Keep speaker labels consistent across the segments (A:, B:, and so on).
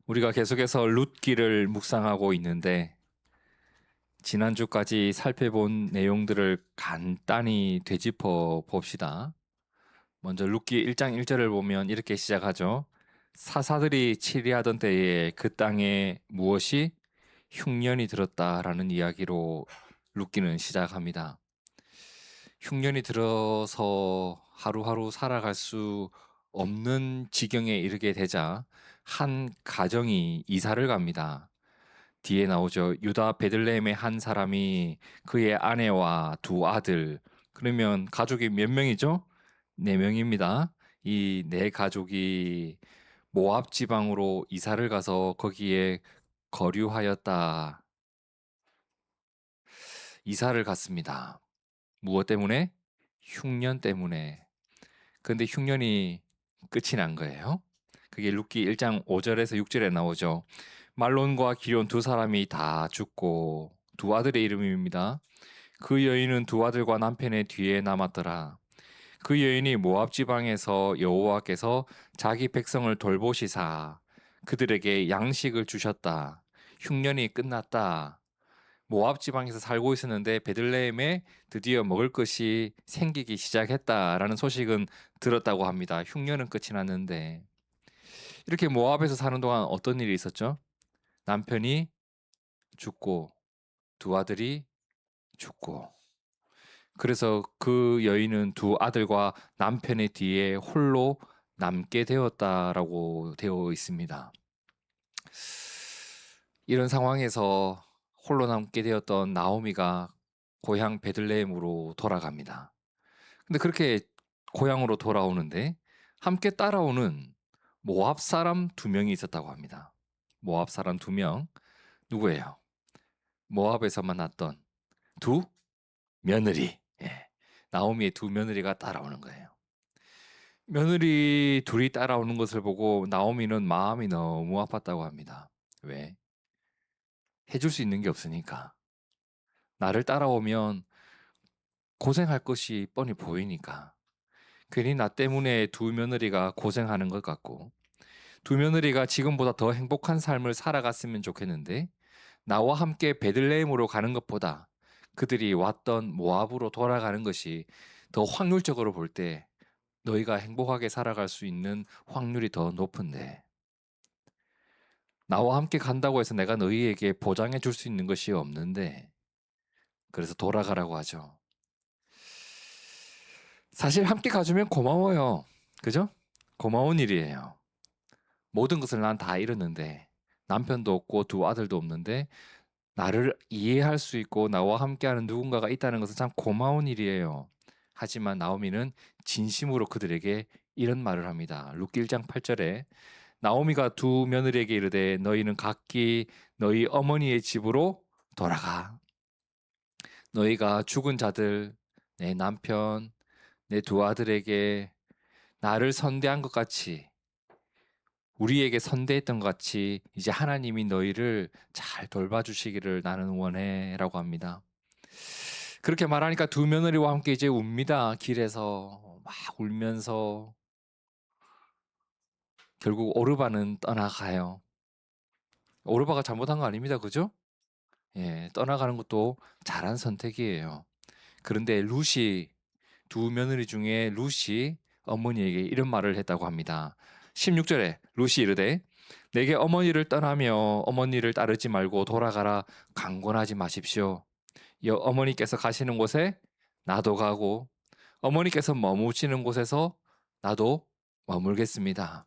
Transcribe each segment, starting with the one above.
A: 우리가 계속해서 룻기를 묵상하고 있는데 지난주까지 살펴본 내용들을 간단히 되짚어 봅시다. 먼저 룻기 1장 1절을 보면 이렇게 시작하죠. 사사들이 치리하던 때에 그 땅에 무엇이 흉년이 들었다라는 이야기로 룻기는 시작합니다. 흉년이 들어서 하루하루 살아갈 수 없는 지경에 이르게 되자 한 가정이 이사를 갑니다. 뒤에 나오죠. 유다 베들레헴의 한 사람이 그의 아내와 두 아들, 그러면 가족이 몇 명이죠? 네 명입니다. 이 네 가족이 모압 지방으로 이사를 가서 거기에 거류하였다. 이사를 갔습니다. 무엇 때문에? 흉년 때문에. 근데 흉년이 끝이 난 거예요. 그게 룻기 1장 5절에서 6절에 나오죠. 말론과 기럨 두 사람이 다 죽고 두 아들의 이름입니다. 그 여인은 두 아들과 남편의 뒤에 남았더라. 그 여인이 모압 지방에서 여호와께서 자기 백성을 돌보시사 그들에게 양식을 주셨다. 흉년이 끝났다. 모압 지방에서 살고 있었는데 베들레헴에 드디어 먹을 것이 생기기 시작했다라는 소식은 들었다고 합니다. 흉년은 끝이 났는데 이렇게 모압에서 사는 동안 어떤 일이 있었죠? 남편이 죽고 두 아들이 죽고 그래서 그 여인은 두 아들과 남편의 뒤에 홀로 남게 되었다라고 되어 있습니다. 이런 상황에서 홀로 남게 되었던 나오미가 고향 베들레헴으로 돌아갑니다. 근데 그렇게 고향으로 돌아오는데 함께 따라오는 모압 사람 두 명이 있었다고 합니다. 모압 사람 두 명 누구예요? 모압에서 만났던 두 며느리. 예. 나오미의 두 며느리가 따라오는 거예요. 며느리 둘이 따라오는 것을 보고 나오미는 마음이 너무 아팠다고 합니다. 왜? 해줄 수 있는 게 없으니까. 나를 따라오면 고생할 것이 뻔히 보이니까. 괜히 나 때문에 두 며느리가 고생하는 것 같고 두 며느리가 지금보다 더 행복한 삶을 살아갔으면 좋겠는데 나와 함께 베들레헴으로 가는 것보다 그들이 왔던 모압으로 돌아가는 것이 더 확률적으로 볼 때 너희가 행복하게 살아갈 수 있는 확률이 더 높은데 나와 함께 간다고 해서 내가 너희에게 보장해 줄 수 있는 것이 없는데 그래서 돌아가라고 하죠. 사실 함께 가주면 고마워요. 그죠? 고마운 일이에요. 모든 것을 난 다 잃었는데 남편도 없고 두 아들도 없는데 나를 이해할 수 있고 나와 함께하는 누군가가 있다는 것은 참 고마운 일이에요. 하지만 나오미는 진심으로 그들에게 이런 말을 합니다. 룻기 1장 8절에 나오미가 두 며느리에게 이르되 너희는 각기 너희 어머니의 집으로 돌아가. 너희가 죽은 자들, 내 남편, 내 두 아들에게 나를 선대한 것 같이 우리에게 선대했던 것 같이 이제 하나님이 너희를 잘 돌봐주시기를 나는 원해라고 합니다. 그렇게 말하니까 두 며느리와 함께 이제 웁니다. 길에서 막 울면서 결국 오르바는 떠나가요. 오르바가 잘못한 거 아닙니다. 그죠? 예, 떠나가는 것도 잘한 선택이에요. 그런데 룻이 두 며느리 중에 룻이 어머니에게 이런 말을 했다고 합니다. 16절에 룻이 이르되 내게 어머니를 떠나며 어머니를 따르지 말고 돌아가라 강권하지 마십시오. 어머니께서 가시는 곳에 나도 가고 어머니께서 머무시는 곳에서 나도 머물겠습니다.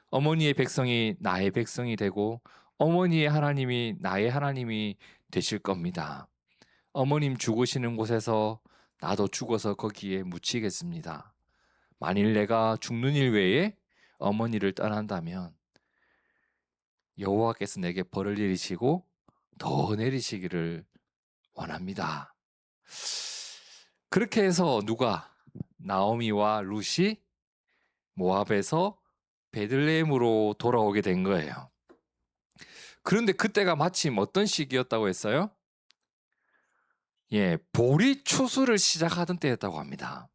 A: 어머니의 백성이 나의 백성이 되고 어머니의 하나님이 나의 하나님이 되실 겁니다. 어머님 죽으시는 곳에서 나도 죽어서 거기에 묻히겠습니다. 만일 내가 죽는 일 외에 어머니를 떠난다면 여호와께서 내게 벌을 내리시고 더 내리시기를 원합니다. 그렇게 해서 누가 나오미와 룻이 모압에서 베들레헴으로 돌아오게 된 거예요. 그런데 그때가 마침 어떤 시기였다고 했어요? 예, 보리 추수를 시작하던 때였다고 합니다.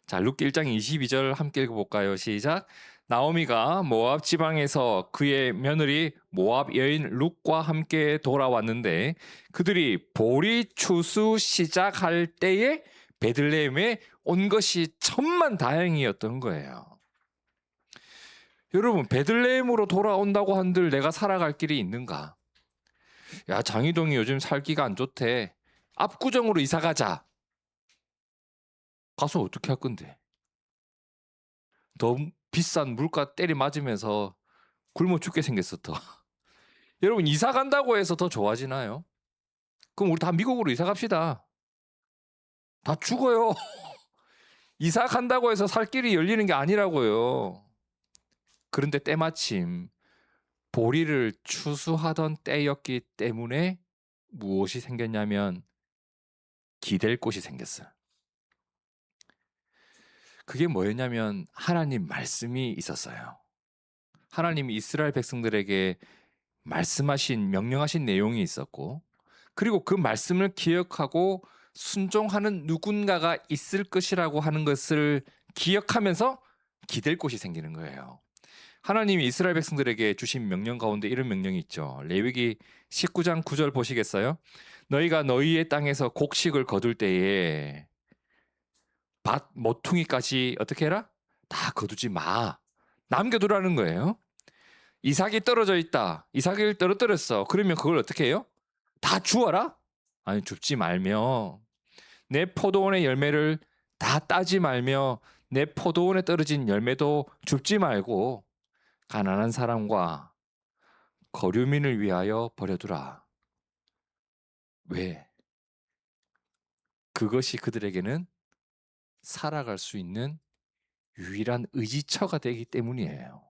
A: 자, 룻기 1장 22절 함께 읽어볼까요? 시작. 나오미가 모압 지방에서 그의 며느리 모압 여인 룻과 함께 돌아왔는데 그들이 보리 추수 시작할 때에 베들레헴에 온 것이 천만다행이었던 거예요. 여러분, 베들레헴으로 돌아온다고 한들 내가 살아갈 길이 있는가? 야, 장희동이 요즘 살기가 안 좋대. 압구정으로 이사 가자. 가서 어떻게 할 건데? 더 비싼 물가 때리 맞으면서 굶어 죽게 생겼어 더. 여러분, 이사 간다고 해서 더 좋아지나요? 그럼 우리 다 미국으로 이사 갑시다. 다 죽어요. 이사 간다고 해서 살 길이 열리는 게 아니라고요. 그런데 때마침 보리를 추수하던 때였기 때문에 무엇이 생겼냐면 기댈 곳이 생겼어요. 그게 뭐였냐면 하나님 말씀이 있었어요. 하나님이 이스라엘 백성들에게 말씀하신 명령하신 내용이 있었고, 그리고 그 말씀을 기억하고 순종하는 누군가가 있을 것이라고 하는 것을 기억하면서 기댈 곳이 생기는 거예요. 하나님이 이스라엘 백성들에게 주신 명령 가운데 이런 명령이 있죠. 레위기 19장 9절 보시겠어요? 너희가 너희의 땅에서 곡식을 거둘 때에 밭 모퉁이까지 어떻게 해라? 다 거두지 마. 남겨두라는 거예요. 이삭이 떨어져 있다. 이삭을 떨어뜨렸어. 그러면 그걸 어떻게 해요? 다 주어라? 아니, 줍지 말며 내 포도원의 열매를 다 따지 말며 내 포도원에 떨어진 열매도 줍지 말고 가난한 사람과 거류민을 위하여 버려두라. 왜? 그것이 그들에게는 살아갈 수 있는 유일한 의지처가 되기 때문이에요.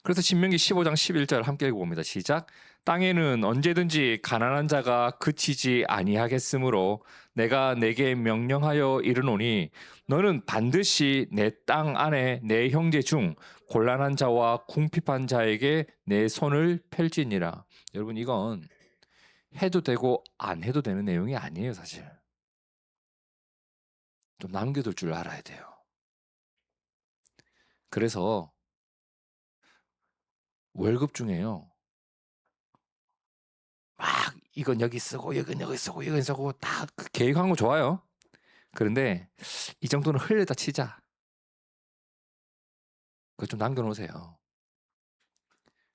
A: 그래서 신명기 15장 11절 함께 읽어봅니다. 시작. 땅에는 언제든지 가난한 자가 그치지 아니하겠으므로 내가 내게 명령하여 이르노니 너는 반드시 내 땅 안에 내 형제 중 곤란한 자와 궁핍한 자에게 내 손을 펼지니라. 여러분, 이건 해도 되고 안 해도 되는 내용이 아니에요. 사실 좀 남겨둘 줄 알아야 돼요. 그래서 월급 중에요, 막 이건 여기 쓰고 이건 여기 쓰고 이건 쓰고 다 계획한 거 좋아요. 그런데 이 정도는 흘려다 치자. 그거 좀 남겨놓으세요.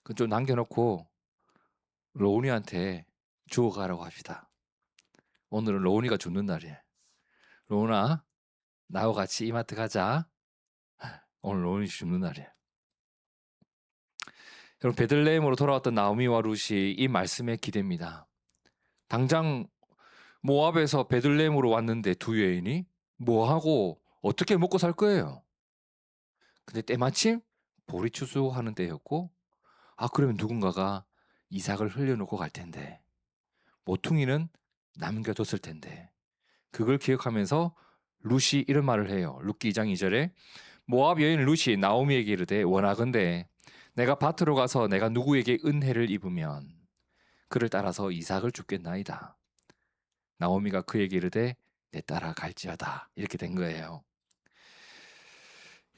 A: 그거 좀 남겨놓고 로운이한테 주워가라고 합시다. 오늘은 로운이가 줍는 날이에요. 로운아, 나하고 같이 이마트 가자. 오늘 로운이 줍는 날이에요. 여러분, 베들레헴으로 돌아왔던 나오미와 룻이 이 말씀에 기댑니다. 당장 모압에서 베들레헴으로 왔는데 두 여인이 뭐하고 어떻게 먹고 살 거예요? 근데 때마침 보리 추수하는 때였고, 그러면 누군가가 이삭을 흘려놓고 갈 텐데, 모퉁이는 남겨뒀을 텐데, 그걸 기억하면서 룻이 이런 말을 해요. 룻기 2장 2절에 모압 여인 룻이 나오미에게 이르되 원하건대 내가 밭으로 가서 내가 누구에게 은혜를 입으면 그를 따라서 이삭을 줍겠나이다. 나오미가 그에게 이르되 내 따라 갈지어다. 이렇게 된 거예요.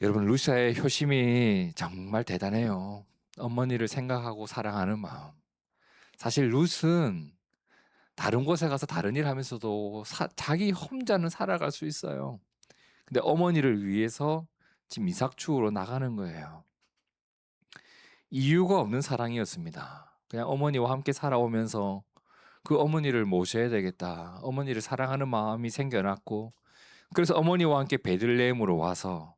A: 여러분, 룻의 효심이 정말 대단해요. 어머니를 생각하고 사랑하는 마음. 사실 룻은 다른 곳에 가서 다른 일 하면서도 자기 혼자는 살아갈 수 있어요. 근데 어머니를 위해서 지금 이삭 주우러 나가는 거예요. 이유가 없는 사랑이었습니다. 그냥 어머니와 함께 살아오면서 그 어머니를 모셔야 되겠다. 어머니를 사랑하는 마음이 생겨났고, 그래서 어머니와 함께 베들레헴으로 와서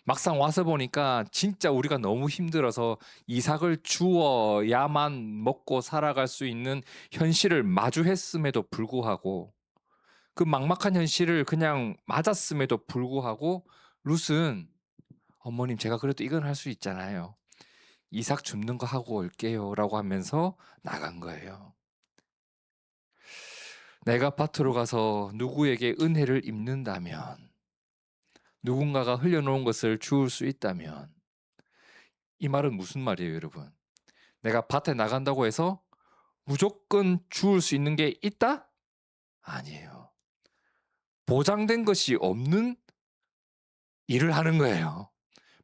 A: 막상 와서 보니까 진짜 우리가 너무 힘들어서 이삭을 주어야만 먹고 살아갈 수 있는 현실을 마주했음에도 불구하고, 그 막막한 현실을 그냥 맞았음에도 불구하고 룻은 어머님, 제가 그래도 이건 할 수 있잖아요. 이삭 줍는 거 하고 올게요 라고 하면서 나간 거예요. 내가 밭으로 가서 누구에게 은혜를 입는다면, 누군가가 흘려놓은 것을 주울 수 있다면, 이 말은 무슨 말이에요, 여러분? 내가 밭에 나간다고 해서 무조건 주울 수 있는 게 있다? 아니에요. 보장된 것이 없는 일을 하는 거예요.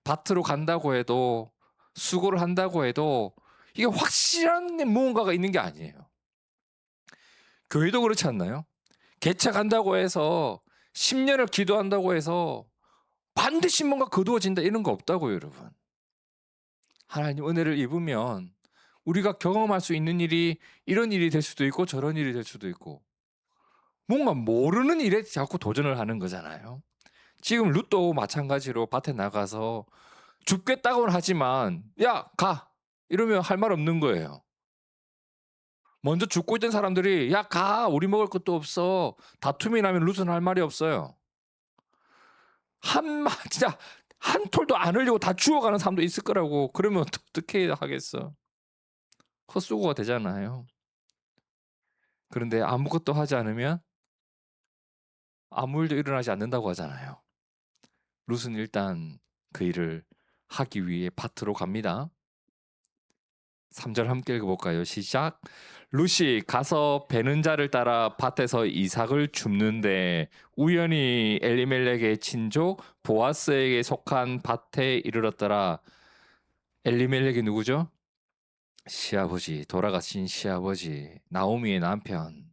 A: 밭으로 간다고 해도 수고를 한다고 해도 이게 확실한 무언가가 있는 게 아니에요. 교회도 그렇지 않나요? 개척 한다고 해서 10년을 기도한다고 해서 반드시 뭔가 거두어진다 이런 거 없다고요, 여러분. 하나님 은혜를 입으면 우리가 경험할 수 있는 일이 이런 일이 될 수도 있고 저런 일이 될 수도 있고 뭔가 모르는 일에 자꾸 도전을 하는 거잖아요. 지금 룻도 마찬가지로 밭에 나가서 죽겠다고는 하지만 야, 가! 이러면 할 말 없는 거예요. 먼저 죽고 있던 사람들이 야, 가! 우리 먹을 것도 없어. 다툼이 나면 룻은 할 말이 없어요. 진짜 한 톨도 안 흘리고 다 죽어가는 사람도 있을 거라고. 그러면 어떻게 하겠어? 헛수고가 되잖아요. 그런데 아무것도 하지 않으면 아무 일도 일어나지 않는다고 하잖아요. 룻은 일단 그 일을 하기 위해 밭으로 갑니다. 3절 함께 읽어볼까요? 시작. 룻이 가서 베는 자를 따라 밭에서 이삭을 줍는데 우연히 엘리멜렉의 친족 보아스에게 속한 밭에 이르렀더라. 엘리멜렉이 누구죠? 시아버지, 돌아가신 시아버지, 나오미의 남편.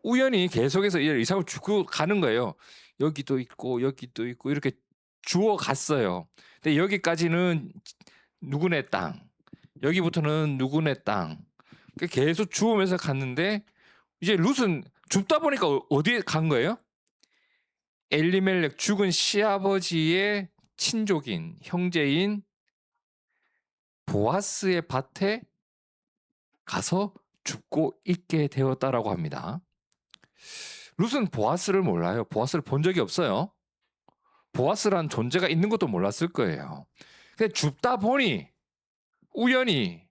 A: 우연히 계속해서 이삭을 주고 가는 거예요. 여기도 있고 여기도 있고 이렇게 주워 갔어요. 근데 여기까지는 누구네 땅, 여기부터는 누구네 땅. 계속 주우면서 갔는데 이제 룻은 줍다 보니까 어디에 간 거예요? 엘리멜렉 죽은 시아버지의 친족인 형제인 보아스의 밭에 가서 죽고 있게 되었다라고 합니다. 룻은 보아스를 몰라요. 보아스를 본 적이 없어요. 보아스란 존재가 있는 것도 몰랐을 거예요. 근데 줍다 보니 우연히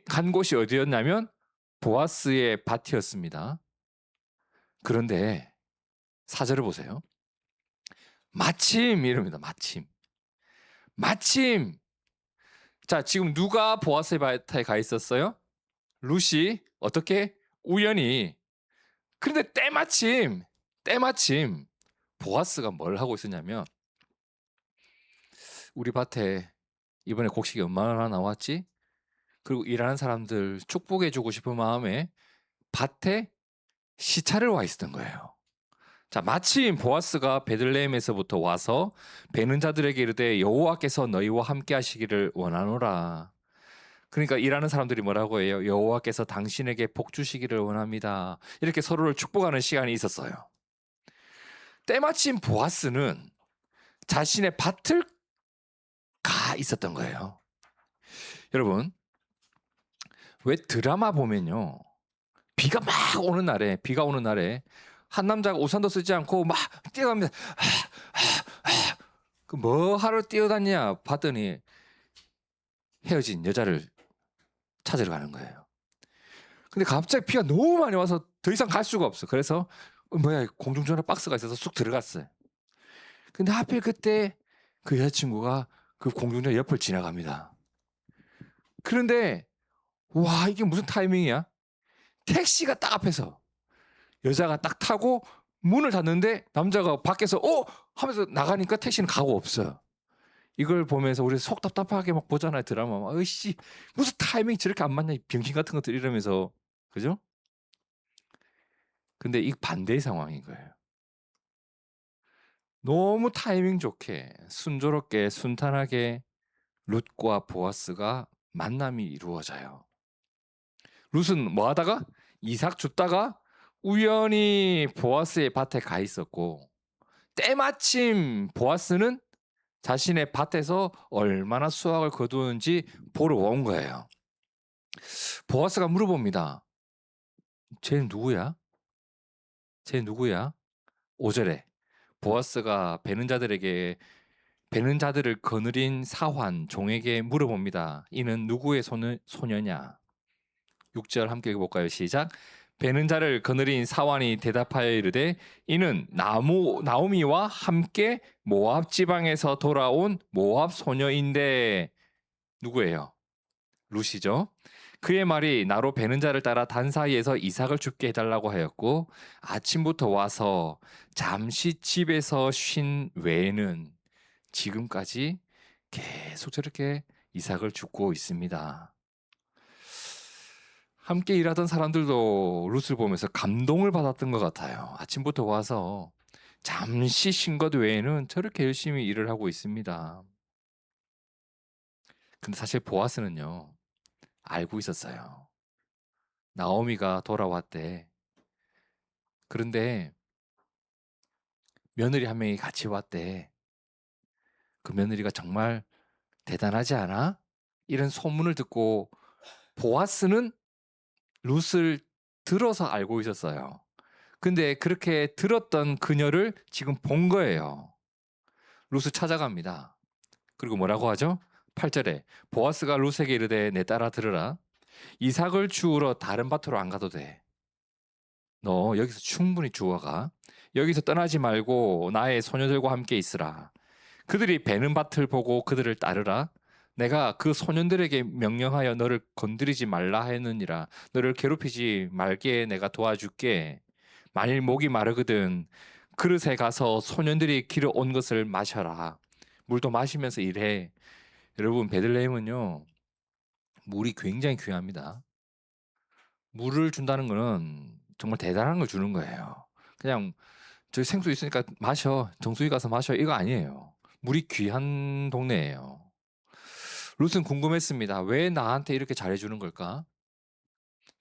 A: 간 곳이 어디였냐면 보아스의 밭이었습니다. 그런데 4절을 보세요. 마침 이럽니다. 마침. 자, 지금 누가 보아스의 밭에 가 있었어요? 룻이 어떻게? 우연히. 그런데 때마침 보아스가 뭘 하고 있었냐면 우리 밭에 이번에 곡식이 얼마나 나왔지? 그리고 일하는 사람들 축복해주고 싶은 마음에 밭에 시차를 와 있었던 거예요. 자, 마침 보아스가 베들레헴에서부터 와서 베는 자들에게 이르되 여호와께서 너희와 함께 하시기를 원하노라. 그러니까 일하는 사람들이 뭐라고 해요? 여호와께서 당신에게 복 주시기를 원합니다. 이렇게 서로를 축복하는 시간이 있었어요. 때마침 보아스는 자신의 밭을 가 있었던 거예요. 여러분, 왜 드라마 보면요, 비가 오는 날에 한 남자가 우산도 쓰지 않고 막 뛰어갑니다. 그 뭐 하러 뛰어다니냐 봤더니 헤어진 여자를 찾으러 가는 거예요. 근데 갑자기 비가 너무 많이 와서 더 이상 갈 수가 없어. 그래서 공중전화 박스가 있어서 쑥 들어갔어요. 근데 하필 그때 그 여자친구가 그 공중전화 옆을 지나갑니다. 그런데 와, 이게 무슨 타이밍이야? 택시가 딱 앞에서 여자가 딱 타고 문을 닫는데 남자가 밖에서 하면서 나가니까 택시는 가고 없어요. 이걸 보면서 우리 속 답답하게 막 보잖아요, 드라마. 으씨, 무슨 타이밍 저렇게 안 맞냐, 병신 같은 것들 이러면서. 그죠? 근데 이 반대의 상황인 거예요. 너무 타이밍 좋게 순조롭게 순탄하게 룻과 보아스가 만남이 이루어져요. 룻은 뭐 하다가 이삭 줍다가 우연히 보아스의 밭에 가 있었고 때마침 보아스는 자신의 밭에서 얼마나 수확을 거두는지 보러 온 거예요. 보아스가 물어봅니다. 쟤 누구야? 5절에 보아스가 베는 자들을 거느린 사환 종에게 물어봅니다. 이는 누구의 소녀냐? 6절 함께 읽어볼까요? 시작. 베는 자를 거느린 사환이 대답하여 이르되 이는 나오미와 함께 모압 지방에서 돌아온 모압 소녀인데 누구예요? 룻이죠. 그의 말이 나로 베는 자를 따라 단 사이에서 이삭을 죽게 해달라고 하였고 아침부터 와서 잠시 집에서 쉰 외에는 지금까지 계속 저렇게 이삭을 죽고 있습니다. 함께 일하던 사람들도 룻을 보면서 감동을 받았던 것 같아요. 아침부터 와서 잠시 쉰 것 외에는 저렇게 열심히 일을 하고 있습니다. 근데 사실 보아스는요, 알고 있었어요. 나오미가 돌아왔대. 그런데 며느리 한 명이 같이 왔대. 그 며느리가 정말 대단하지 않아? 이런 소문을 듣고 보아스는 룻을 들어서 알고 있었어요. 근데 그렇게 들었던 그녀를 지금 본 거예요. 룻을 찾아갑니다. 그리고 뭐라고 하죠? 8절에 보아스가 룻에게 이르되 내 따라 들으라. 이삭을 주우러 다른 밭으로 안 가도 돼. 너 여기서 충분히 주워가. 여기서 떠나지 말고 나의 소녀들과 함께 있으라. 그들이 베는 밭을 보고 그들을 따르라. 내가 그 소년들에게 명령하여 너를 건드리지 말라 했느니라. 너를 괴롭히지 말게 내가 도와줄게. 만일 목이 마르거든 그릇에 가서 소년들이 길어 온 것을 마셔라. 물도 마시면서 일해. 여러분 베들레헴은요 물이 굉장히 귀합니다. 물을 준다는 거는 정말 대단한 걸 주는 거예요. 그냥 저기 생수 있으니까 마셔. 정수기 가서 마셔. 이거 아니에요. 물이 귀한 동네예요. 룻은 궁금했습니다. 왜 나한테 이렇게 잘해주는 걸까?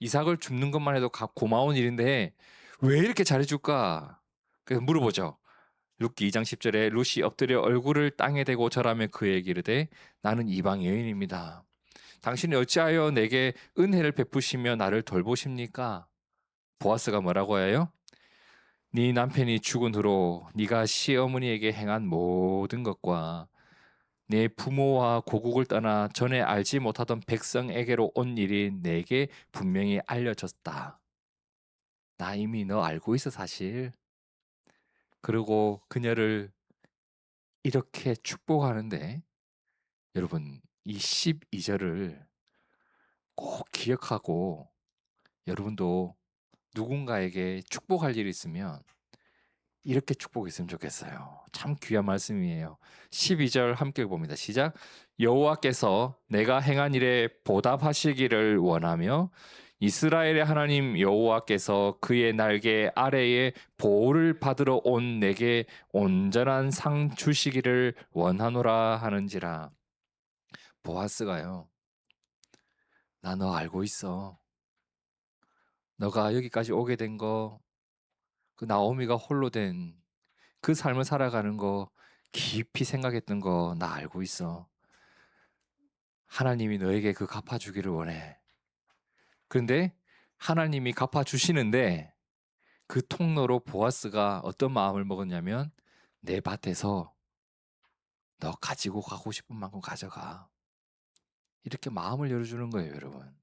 A: 이삭을 줍는 것만 해도 고마운 일인데 왜 이렇게 잘해줄까? 그래서 물어보죠. 룻기 2장 10절에 룻이 엎드려 얼굴을 땅에 대고 절하며 그에게 이르되 나는 이방 여인입니다. 당신이 어찌하여 내게 은혜를 베푸시며 나를 돌보십니까? 보아스가 뭐라고 해요? 네 남편이 죽은 후로 네가 시어머니에게 행한 모든 것과 내 부모와 고국을 떠나 전에 알지 못하던 백성에게로 온 일이 내게 분명히 알려졌다. 나 이미 너 알고 있어 사실. 그리고 그녀를 이렇게 축복하는데 여러분 이 12절을 꼭 기억하고 여러분도 누군가에게 축복할 일이 있으면 이렇게 축복했으면 좋겠어요. 참 귀한 말씀이에요. 12절 함께 봅니다. 시작. 여호와께서 내가 행한 일에 보답하시기를 원하며 이스라엘의 하나님 여호와께서 그의 날개 아래에 보호를 받으러 온 내게 온전한 상 주시기를 원하노라 하는지라. 보아스가요. 나 너 알고 있어. 너가 여기까지 오게 된 거, 그 나오미가 홀로 된 그 삶을 살아가는 거 깊이 생각했던 거 나 알고 있어. 하나님이 너에게 그 갚아주기를 원해. 그런데 하나님이 갚아주시는데 그 통로로 보아스가 어떤 마음을 먹었냐면 내 밭에서 너 가지고 가고 싶은 만큼 가져가. 이렇게 마음을 열어주는 거예요, 여러분.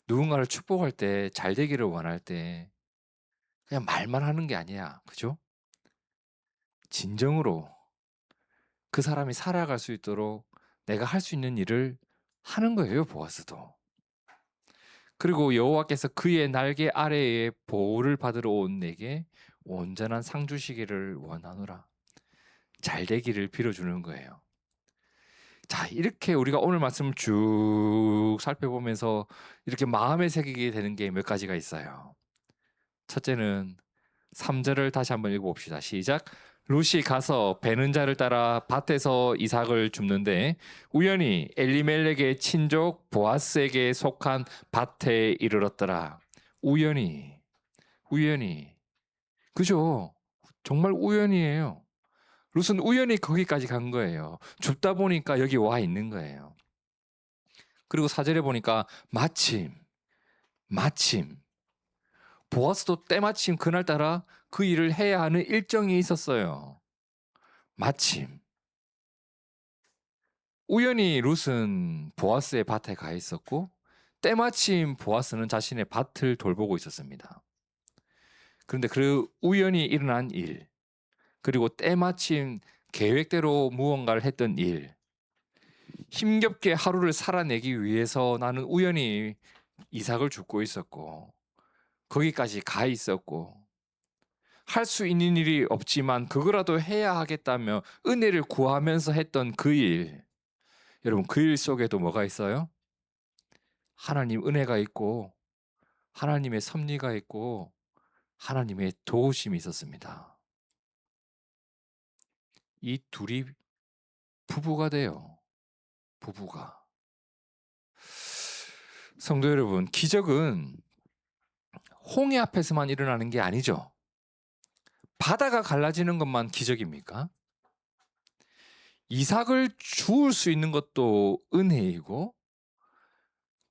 A: 누군가를 축복할 때, 잘 되기를 원할 때 그냥 말만 하는 게 아니야. 그죠? 진정으로 그 사람이 살아갈 수 있도록 내가 할 수 있는 일을 하는 거예요, 보아스도. 그리고 여호와께서 그의 날개 아래에 보호를 받으러 온 내게 온전한 상 주시기를 원하노라. 잘 되기를 빌어주는 거예요. 자, 이렇게 우리가 오늘 말씀을 쭉 살펴보면서 이렇게 마음에 새기게 되는 게 몇 가지가 있어요. 첫째는 3절을 다시 한번 읽어봅시다. 시작. 룻이 가서 베는 자를 따라 밭에서 이삭을 줍는데 우연히 엘리멜렉의 친족 보아스에게 속한 밭에 이르렀더라. 우연히 그죠? 정말 우연이에요. 룻은 우연히 거기까지 간 거예요. 줍다 보니까 여기 와 있는 거예요. 그리고 4절에 보니까 마침 보아스도 때마침 그날따라 그 일을 해야 하는 일정이 있었어요. 마침 우연히 룻은 보아스의 밭에 가 있었고 때마침 보아스는 자신의 밭을 돌보고 있었습니다. 그런데 그 우연히 일어난 일 그리고 때마침 계획대로 무언가를 했던 일 힘겹게 하루를 살아내기 위해서 나는 우연히 이삭을 줍고 있었고 거기까지 가 있었고 할 수 있는 일이 없지만 그거라도 해야 하겠다며 은혜를 구하면서 했던 그 일, 여러분 그 일 속에도 뭐가 있어요? 하나님 은혜가 있고 하나님의 섭리가 있고 하나님의 도우심이 있었습니다. 이 둘이 부부가 돼요. 부부가. 성도 여러분, 기적은 홍해 앞에서만 일어나는 게 아니죠. 바다가 갈라지는 것만 기적입니까? 이삭을 주울 수 있는 것도 은혜이고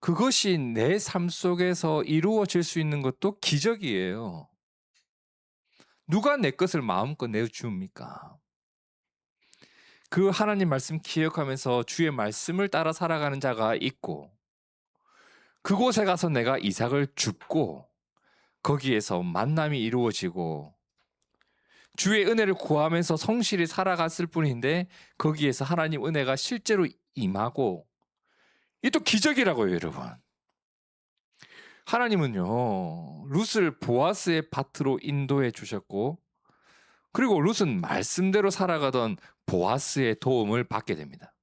A: 그것이 내 삶 속에서 이루어질 수 있는 것도 기적이에요. 누가 내 것을 마음껏 내줍니까? 그 하나님 말씀 기억하면서 주의 말씀을 따라 살아가는 자가 있고 그곳에 가서 내가 이삭을 줍고 거기에서 만남이 이루어지고 주의 은혜를 구하면서 성실히 살아갔을 뿐인데 거기에서 하나님 은혜가 실제로 임하고 이게 또 기적이라고요, 여러분. 하나님은요, 룻을 보아스의 밭으로 인도해 주셨고 그리고 룻은 말씀대로 살아가던 보아스의 도움을 받게 됩니다.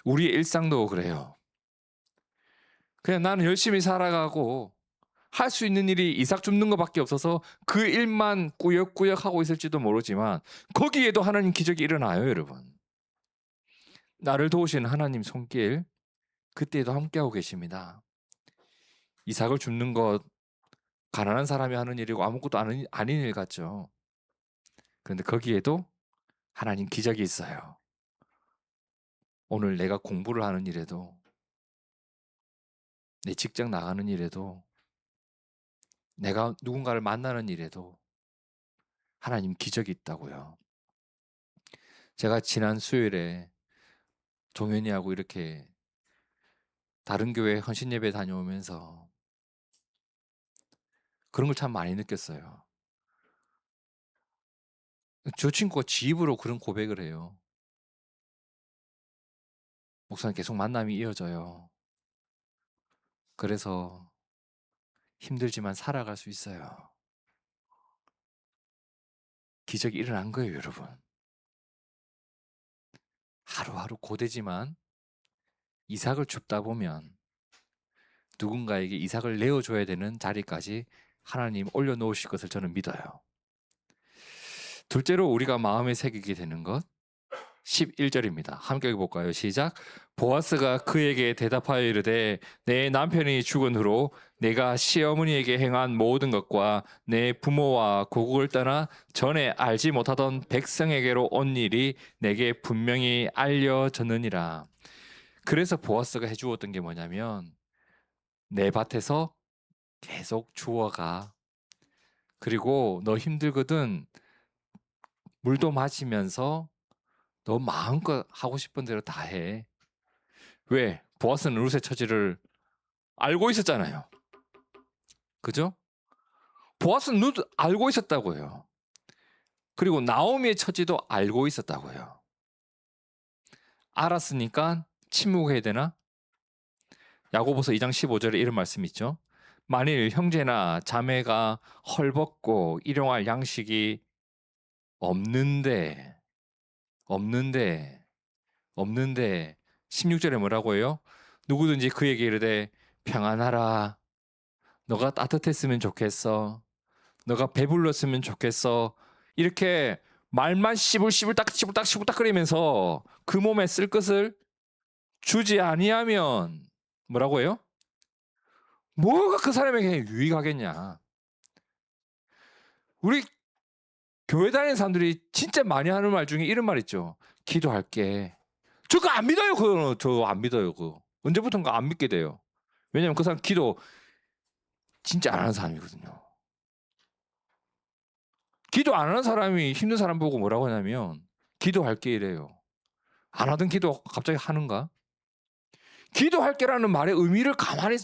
A: 우리의 일상도 그래요. 그냥 나는 열심히 살아가고 할 수 있는 일이 이삭 줍는 것밖에 없어서 그 일만 꾸역꾸역 하고 있을지도 모르지만 거기에도 하나님 기적이 일어나요, 여러분. 나를 도우시는 하나님 손길 그때에도 함께하고 계십니다. 이삭을 줍는 것 가난한 사람이 하는 일이고 아무것도 아닌 일 같죠. 그런데 거기에도 하나님 기적이 있어요. 오늘 내가 공부를 하는 일에도 내 직장 나가는 일에도 내가 누군가를 만나는 일에도 하나님 기적이 있다고요. 제가 지난 수요일에 종현이하고 이렇게 다른 교회 헌신 예배 다녀오면서 그런 걸 참 많이 느꼈어요. 저 친구가 지 입으로 그런 고백을 해요. 목사님 계속 만남이 이어져요. 그래서 힘들지만 살아갈 수 있어요. 기적이 일어난 거예요, 여러분. 하루하루 고되지만 이삭을 줍다 보면 누군가에게 이삭을 내어줘야 되는 자리까지 하나님 올려놓으실 것을 저는 믿어요. 둘째로 우리가 마음에 새기게 되는 것 11절입니다. 함께 읽어볼까요? 시작. 보아스가 그에게 대답하여 이르되 내 남편이 죽은 후로 내가 시어머니에게 행한 모든 것과 내 부모와 고국을 떠나 전에 알지 못하던 백성에게로 온 일이 내게 분명히 알려졌느니라. 그래서 보아스가 해주었던 게 뭐냐면 내 밭에서 계속 주워가. 그리고 너 힘들거든 물도 마시면서 너 마음껏 하고 싶은 대로 다 해. 왜? 보아스는 룻의 처지를 알고 있었잖아요. 그죠? 보아스는 룻 알고 있었다고요. 그리고 나오미의 처지도 알고 있었다고요. 알았으니까 침묵해야 되나? 야고보서 2장 15절에 이런 말씀 있죠. 만일 형제나 자매가 헐벗고 일용할 양식이 없는데 16절에 뭐라고 해요? 누구든지 그에게 이르되 평안하라. 너가 따뜻했으면 좋겠어. 너가 배불렀으면 좋겠어. 이렇게 말만 씨불딱 거리면서 그 몸에 쓸 것을 주지 아니하면 뭐라고 해요? 뭐가 그 사람에게 유익하겠냐. 우리 교회 다니는 사람들이 진짜 많이 하는 말 중에 이런 말 있죠. 기도할게. 저거 안 믿어요. 그거 저 안 믿어요. 그거 언제부턴가 안 믿게 돼요. 왜냐면 그 사람 기도 진짜 안 하는 사람이거든요. 기도 안 하는 사람이 힘든 사람 보고 뭐라고 하냐면 기도할게 이래요. 안 하던 기도 갑자기 하는가? 기도할게라는 말의 의미를 가만히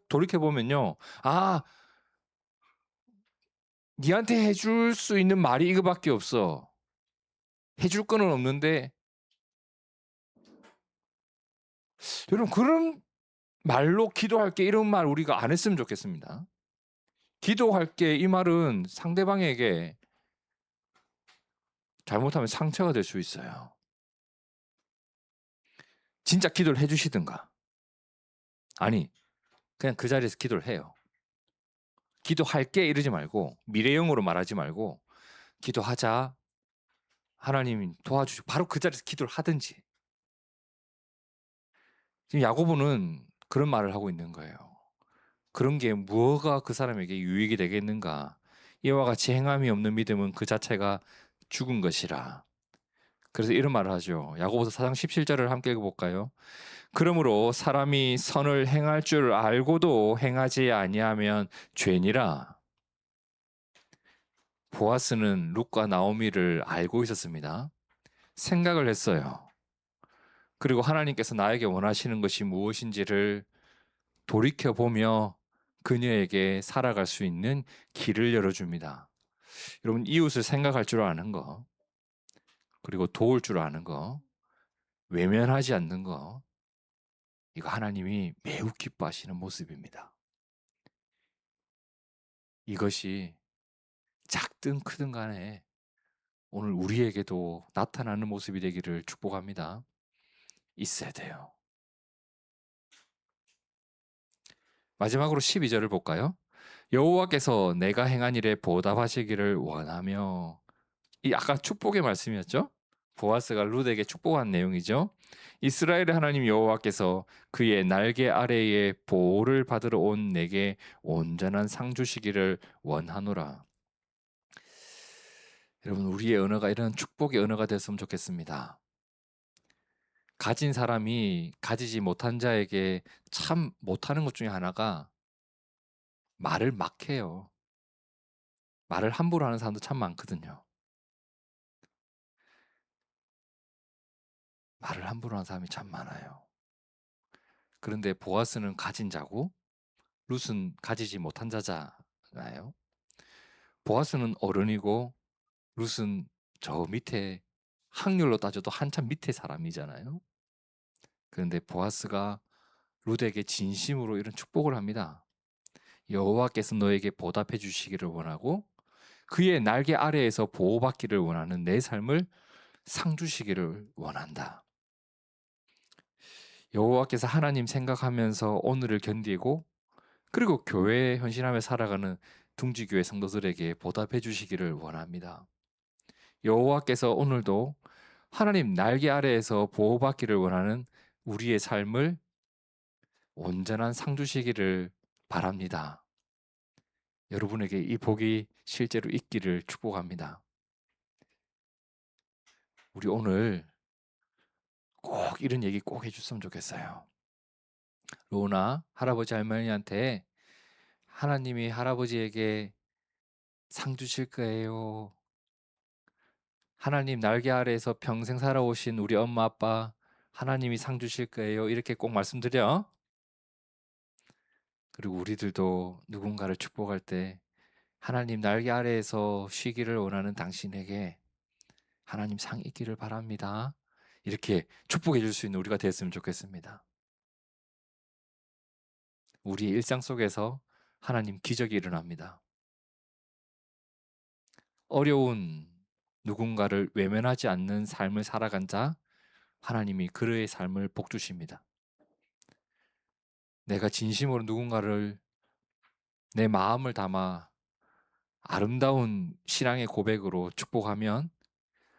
A: 돌이켜보면요. 아, 니한테 해줄 수 있는 말이 이거밖에 없어. 해줄 거는 없는데 여러분 그런 말로 기도할게 이런 말 우리가 안 했으면 좋겠습니다. 기도할게 이 말은 상대방에게 잘못하면 상처가 될 수 있어요. 진짜 기도를 해 주시든가. 아니 그냥 그 자리에서 기도를 해요. 기도할게 이러지 말고 미래형으로 말하지 말고 기도하자. 하나님 도와주시고 바로 그 자리에서 기도를 하든지. 지금 야고보는 그런 말을 하고 있는 거예요. 그런 게 무엇가 그 사람에게 유익이 되겠는가? 이와 같이 행함이 없는 믿음은 그 자체가 죽은 것이라. 그래서 이런 말을 하죠. 야고보서 4장 17절을 함께 읽어볼까요? 그러므로 사람이 선을 행할 줄 알고도 행하지 아니하면 죄니라. 보아스는 룻과 나오미를 알고 있었습니다. 생각을 했어요. 그리고 하나님께서 나에게 원하시는 것이 무엇인지를 돌이켜보며 그녀에게 살아갈 수 있는 길을 열어줍니다. 여러분, 이웃을 생각할 줄 아는 거, 그리고 도울 줄 아는 거, 외면하지 않는 거, 이거 하나님이 매우 기뻐하시는 모습입니다. 이것이 작든 크든 간에 오늘 우리에게도 나타나는 모습이 되기를 축복합니다. 있어야 돼요. 마지막으로 12절을 볼까요? 여호와께서 내가 행한 일에 보답하시기를 원하며, 이 아까 축복의 말씀이었죠? 보아스가 룻에게 축복한 내용이죠. 이스라엘의 하나님 여호와께서 그의 날개 아래에 보호를 받으러 온 내게 온전한 상 주시기를 원하노라. 여러분 우리의 언어가 이런 축복의 언어가 됐으면 좋겠습니다. 가진 사람이 가지지 못한 자에게 참 못하는 것 중에 하나가 말을 막 해요. 말을 함부로 하는 사람도 참 많거든요. 말을 함부로 하는 사람이 참 많아요. 그런데 보아스는 가진 자고 룻은 가지지 못한 자잖아요. 보아스는 어른이고 룻은 저 밑에 학렬로 따져도 한참 밑에 사람이잖아요. 그런데 보아스가 룻에게 진심으로 이런 축복을 합니다. 여호와께서 너에게 보답해 주시기를 원하고 그의 날개 아래에서 보호받기를 원하는 내 삶을 상 주시기를 원한다. 여호와께서 하나님 생각하면서 오늘을 견디고 그리고 교회에 헌신하며 살아가는 둥지교회 성도들에게 보답해 주시기를 원합니다. 여호와께서 오늘도 하나님 날개 아래에서 보호받기를 원하는 우리의 삶을 온전한 상 주시기를 바랍니다. 여러분에게 이 복이 실제로 있기를 축복합니다. 우리 오늘 꼭 이런 얘기 꼭 해줬으면 좋겠어요. 로나 할아버지 할머니한테 하나님이 할아버지에게 상 주실 거예요. 하나님 날개 아래에서 평생 살아오신 우리 엄마 아빠 하나님이 상 주실 거예요. 이렇게 꼭 말씀드려. 그리고 우리들도 누군가를 축복할 때 하나님 날개 아래에서 쉬기를 원하는 당신에게 하나님 상 있기를 바랍니다. 이렇게 축복해 줄 수 있는 우리가 됐으면 좋겠습니다. 우리의 일상 속에서 하나님 기적이 일어납니다. 어려운 누군가를 외면하지 않는 삶을 살아간 자, 하나님이 그의 삶을 복주십니다. 내가 진심으로 누군가를 내 마음을 담아 아름다운 신앙의 고백으로 축복하면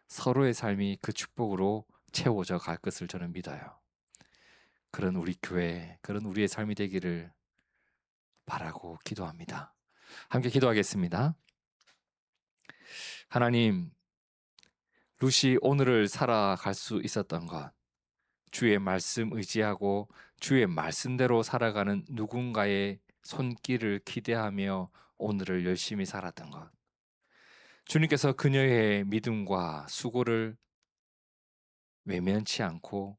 A: 서로의 삶이 그 축복으로 채워져 갈 것을 저는 믿어요. 그런 우리 교회, 그런 우리의 삶이 되기를 바라고 기도합니다. 함께 기도하겠습니다. 하나님, 룻이 오늘을 살아갈 수 있었던 것, 주의 말씀 의지하고 주의 말씀대로 살아가는 누군가의 손길을 기대하며 오늘을 열심히 살았던 것, 주님께서 그녀의 믿음과 수고를 외면치 않고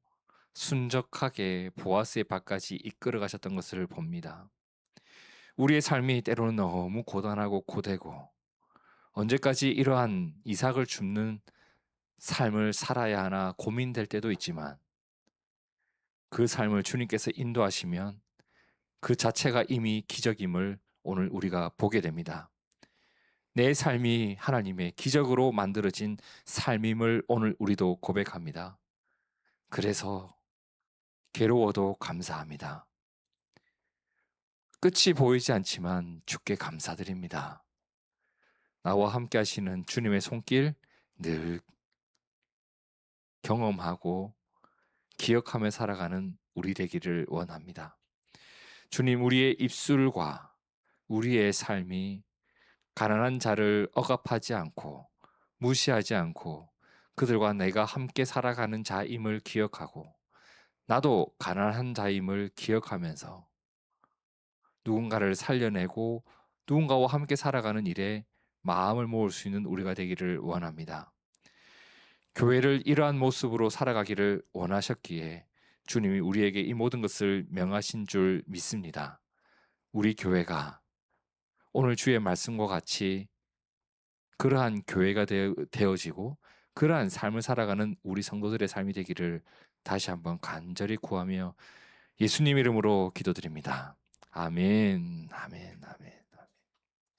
A: 순적하게 보아스의 밭까지 이끌어 가셨던 것을 봅니다. 우리의 삶이 때로는 너무 고단하고 고되고 언제까지 이러한 이삭을 줍는 삶을 살아야 하나 고민될 때도 있지만 그 삶을 주님께서 인도하시면 그 자체가 이미 기적임을 오늘 우리가 보게 됩니다. 내 삶이 하나님의 기적으로 만들어진 삶임을 오늘 우리도 고백합니다. 그래서 괴로워도 감사합니다. 끝이 보이지 않지만 주께 감사드립니다. 나와 함께 하시는 주님의 손길 늘 경험하고 기억하며 살아가는 우리 되기를 원합니다. 주님, 우리의 입술과 우리의 삶이 가난한 자를 억압하지 않고 무시하지 않고 그들과 내가 함께 살아가는 자임을 기억하고 나도 가난한 자임을 기억하면서 누군가를 살려내고 누군가와 함께 살아가는 일에 마음을 모을 수 있는 우리가 되기를 원합니다. 교회를 이러한 모습으로 살아가기를 원하셨기에 주님이 우리에게 이 모든 것을 명하신 줄 믿습니다. 우리 교회가 오늘 주의 말씀과 같이 그러한 교회가 되어지고 그러한 삶을 살아가는 우리 성도들의 삶이 되기를 다시 한번 간절히 구하며 예수님 이름으로 기도드립니다. 아멘, 아멘, 아멘.